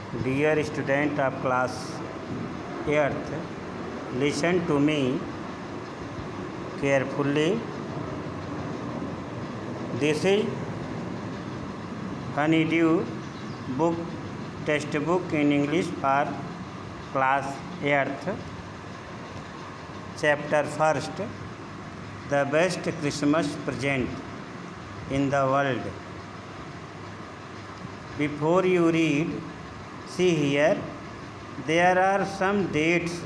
Dear student of class 8th, listen to me carefully. This is Honeydew book textbook in English for class 8th. Chapter 1st, the best Christmas present in the world. Before you read, see here, there are some dates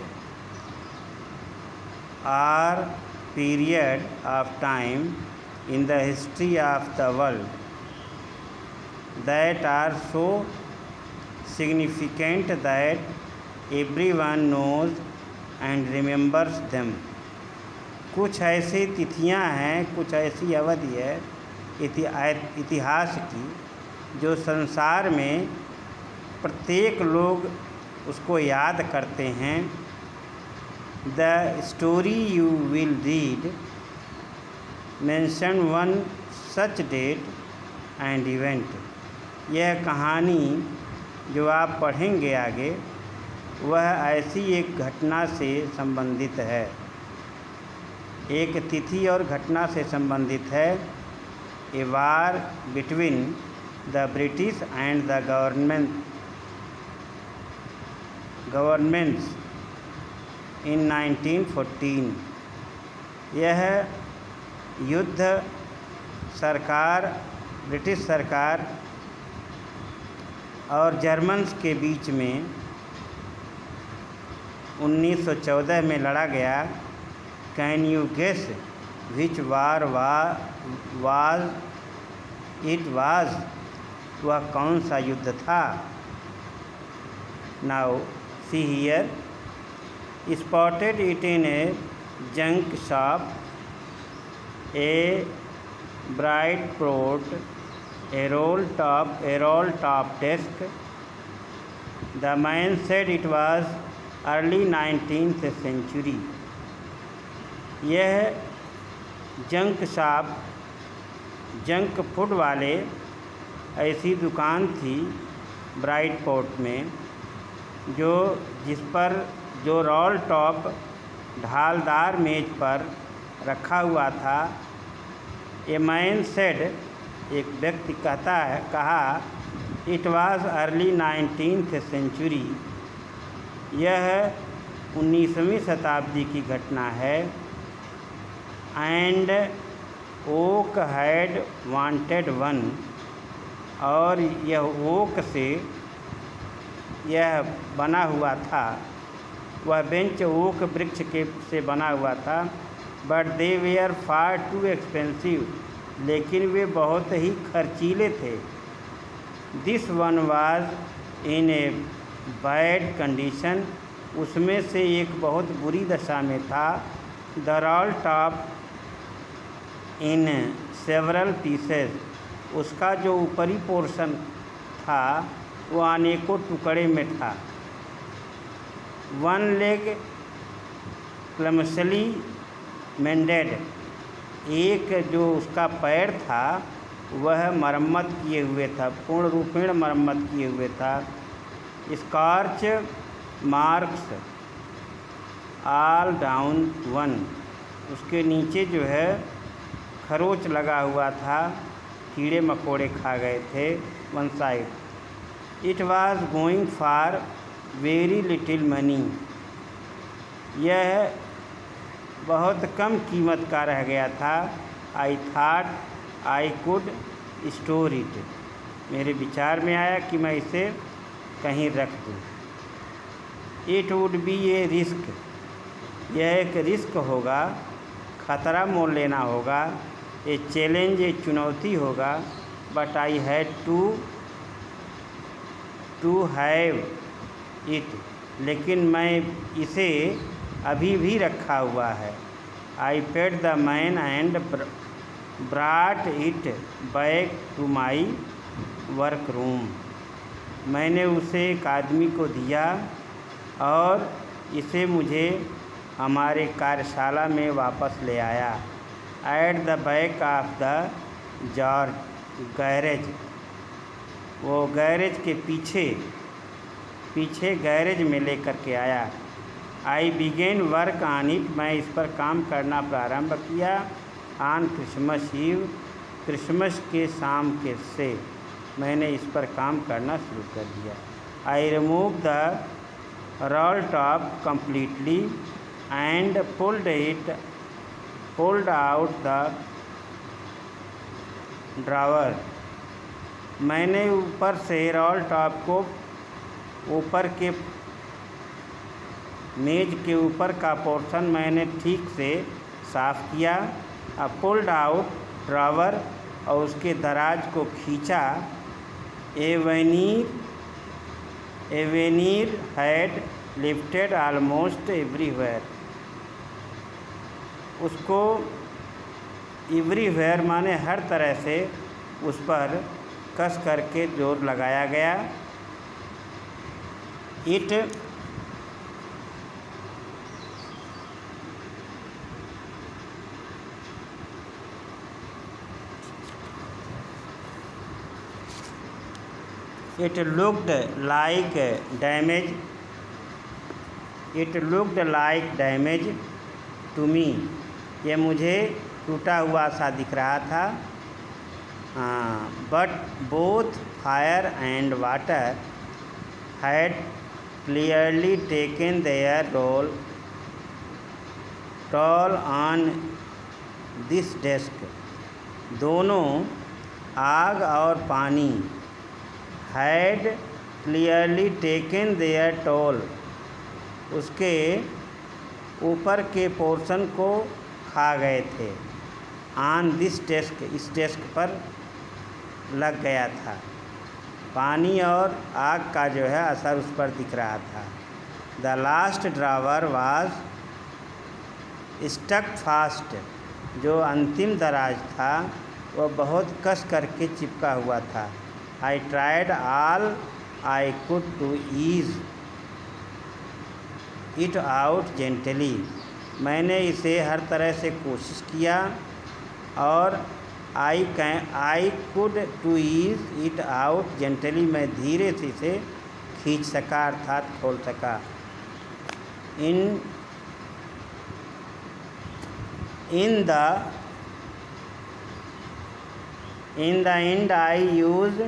or period of time in the history of the world that are so significant that everyone knows and remembers them. कुछ ऐसी तिथियां हैं, कुछ ऐसी अवधि है इतिहास की जो संसार में प्रत्येक लोग उसको याद करते हैं. The story you will read mention one such date and event. यह कहानी जो आप पढ़ेंगे आगे वह ऐसी एक घटना से संबंधित है, एक तिथि और घटना से संबंधित है. A war between the British and the governments in 1914. यह युद्ध ब्रिटिश सरकार और जर्मन्स के बीच में 1914 में लड़ा गया. Can you guess which war was it was. वह कौन सा युद्ध था. Now see here, spotted it in a junk shop, a bright prot, a roll top desk. The man said it was early 19th century. यह junk shop, junk food वाले ऐसी दुकान थी ब्राइट पोर्ट में जिस पर जो रोल टॉप ढालदार मेज पर रखा हुआ था. ए मैन सेड, एक व्यक्ति कहा, it was early 19th century. यह 19वीं शताब्दी की घटना है. And oak had wanted one. और यह ओक से यह बना हुआ था, वह बेंच ओक वृक्ष से बना हुआ था. But they were far too expensive. लेकिन वे बहुत ही खर्चीले थे. This one was in a bad condition. उसमें से एक बहुत बुरी दशा में था. The roll top in several pieces. उसका जो ऊपरी पोर्शन था वो अनेकों टुकड़े में था. One leg clumsily mended. एक जो उसका पैर था वह मरम्मत किए हुए था, पूर्ण रूपेण मरम्मत किए हुए था. Scorch marks all down one. उसके नीचे जो है खरोच लगा हुआ था, कीड़े मकोड़े खा गए थे one side. It was going for very little money. यह बहुत कम कीमत का रह गया था. I thought I could store it. मेरे विचार में आया कि मैं इसे कहीं रख दूँ. It would be A risk. यह एक रिस्क होगा, खतरा मोल लेना होगा. ए चैलेंज, एक चुनौती होगा. But I had to have it. लेकिन मैं इसे अभी भी रखा हुआ है. I paid the man and brought it back to my work room. मैंने उसे एक आदमी को दिया और इसे मुझे हमारे कार्यशाला में वापस ले आया. At the back of the garage. वो गैरेज के पीछे पीछे गैरेज में लेकर के आया। आई बिगेन वर्क ऑन इट, मैं इस पर काम करना प्रारंभ किया। ऑन क्रिसमस ईव, क्रिसमस के शाम के से मैंने इस पर काम करना शुरू कर दिया। I remove the roll top completely and pulled out the drawer, मैंने ऊपर से रोल टॉप को ऊपर के मेज के ऊपर का पोर्शन मैंने ठीक से साफ़ किया। पुल्ड आउट ड्रावर, और उसके दराज को खींचा। ए वेनीर हैड लिफ्टेड ऑलमोस्ट एवरीवेयर, उसको एवरीवेयर माने हर तरह से उस पर कस करके जोर लगाया गया। It looked like damage to me, ये मुझे टूटा हुआ सा दिख रहा था। But both fire and water had clearly taken their toll on this desk, दोनों आग और पानी had clearly taken their toll, उसके ऊपर के पोर्शन को खा गए थे। ऑन दिस डेस्क, इस डेस्क पर लग गया था। पानी और आग का जो है असर उस पर दिख रहा था। The last drawer was stuck fast, जो अंतिम दराज था वह बहुत कस करके चिपका हुआ था। I tried all I could to ease it out gently, मैंने इसे हर तरह से कोशिश किया और I could to ease it out gently, मैं धीरे से इसे खींच सका अर्थात खोल सका। In the end I use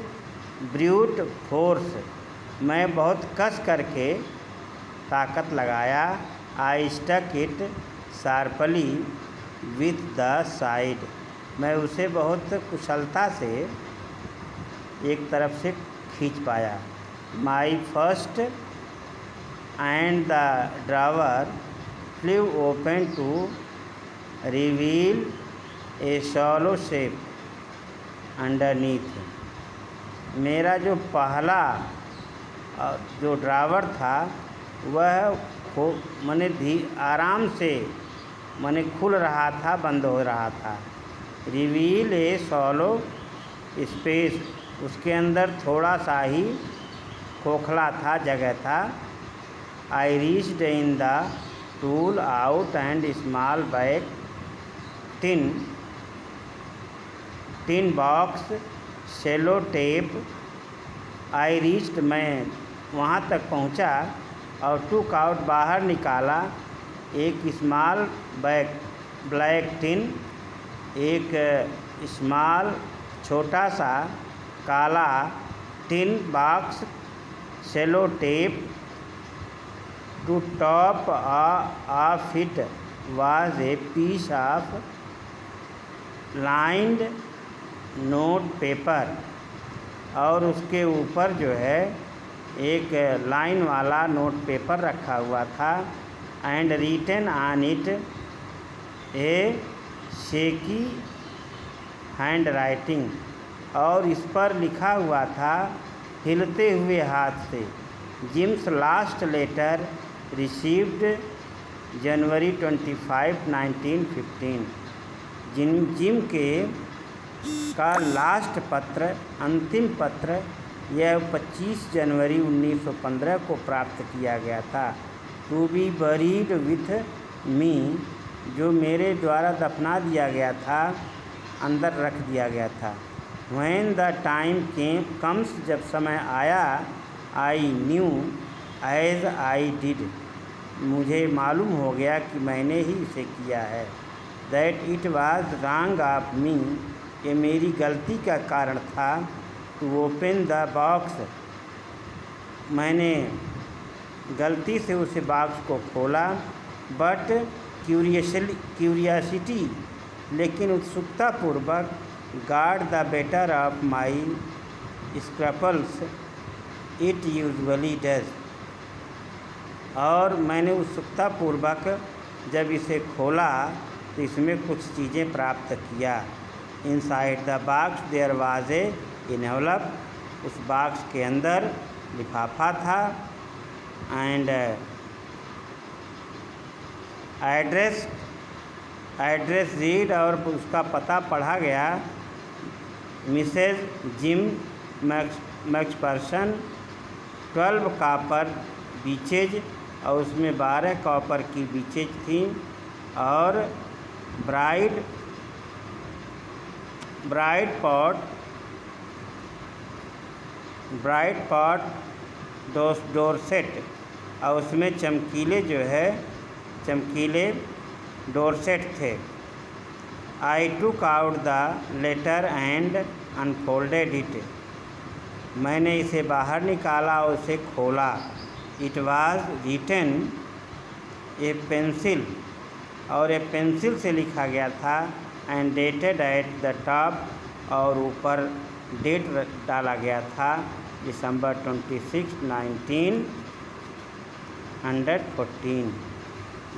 brute force, मैं बहुत कस करके ताकत लगाया। I stuck it sharply with the side, मैं उसे बहुत कुशलता से एक तरफ से खींच पाया। My first and the drawer flew open to reveal a shallow shape underneath, मेरा जो पहला जो ड्रावर था वह मने आराम से मने खुल रहा था, बंद हो रहा था। रिवील ए शॉलो स्पेस, उसके अंदर थोड़ा सा ही खोखला था, जगह था। I reached in the tool out and small bag tin box sellotape, I reached, मैं वहाँ तक पहुँचा और टुक आउट, बाहर निकाला एक स्मॉल ब्लैक टिन, एक स्मॉल छोटा सा काला tin box sellotape. To top of it was a piece of lined note paper, और उसके ऊपर जो है एक लाइन वाला नोट पेपर रखा हुआ था। And written on it a shaky handwriting, और इस पर लिखा हुआ था हिलते हुए हाथ से, जिम्स लास्ट लेटर रिसीव्ड जनवरी 25, 1915, जिम के का लास्ट पत्र, अंतिम पत्र, यह 25 जनवरी 1915 को प्राप्त किया गया था। To be buried with me, जो मेरे द्वारा दफना दिया गया था, अंदर रख दिया गया था। व्हेन द टाइम कम्स, जब समय आया, I knew, as I did, मुझे मालूम हो गया कि मैंने ही इसे किया है। That it was wrong of me, ये मेरी गलती का कारण था। टू ओपन द बॉक्स, मैंने गलती से उस बॉक्स को खोला। बट क्यूरियसिटी, लेकिन उत्सुकतापूर्वक, got the better of my scruples, it usually does, और मैंने उत्सुकतापूर्वक जब इसे खोला तो इसमें कुछ चीज़ें प्राप्त किया। Inside the box there was a envelope, उस बॉक्स के अंदर लिफाफा था। एंड एड्रेस रीड, और उसका पता पढ़ा गया। मिसेज जिम मैक्सपर्सन, 12 कॉपर बीचेज, और उसमें 12 कॉपर की बीचेज थी। और ब्राइट पॉट डोरसेट, और उसमें चमकीले डोरसेट थे। I took out the letter and unfolded it, मैंने इसे बाहर निकाला और उसे खोला। It was written a pencil, और ए पेंसिल से लिखा गया था। And dated at the top, और ऊपर डेट डाला गया था, दिसंबर 26, 1914।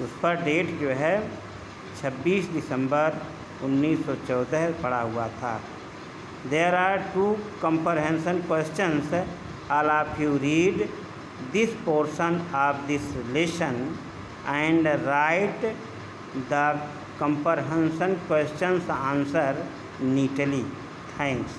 उस पर डेट जो है 26 दिसंबर 1914 पड़ा हुआ था। There are 2 comprehension questions, all of you read this portion of this lesson and write the comprehension questions answer neatly. Thanks.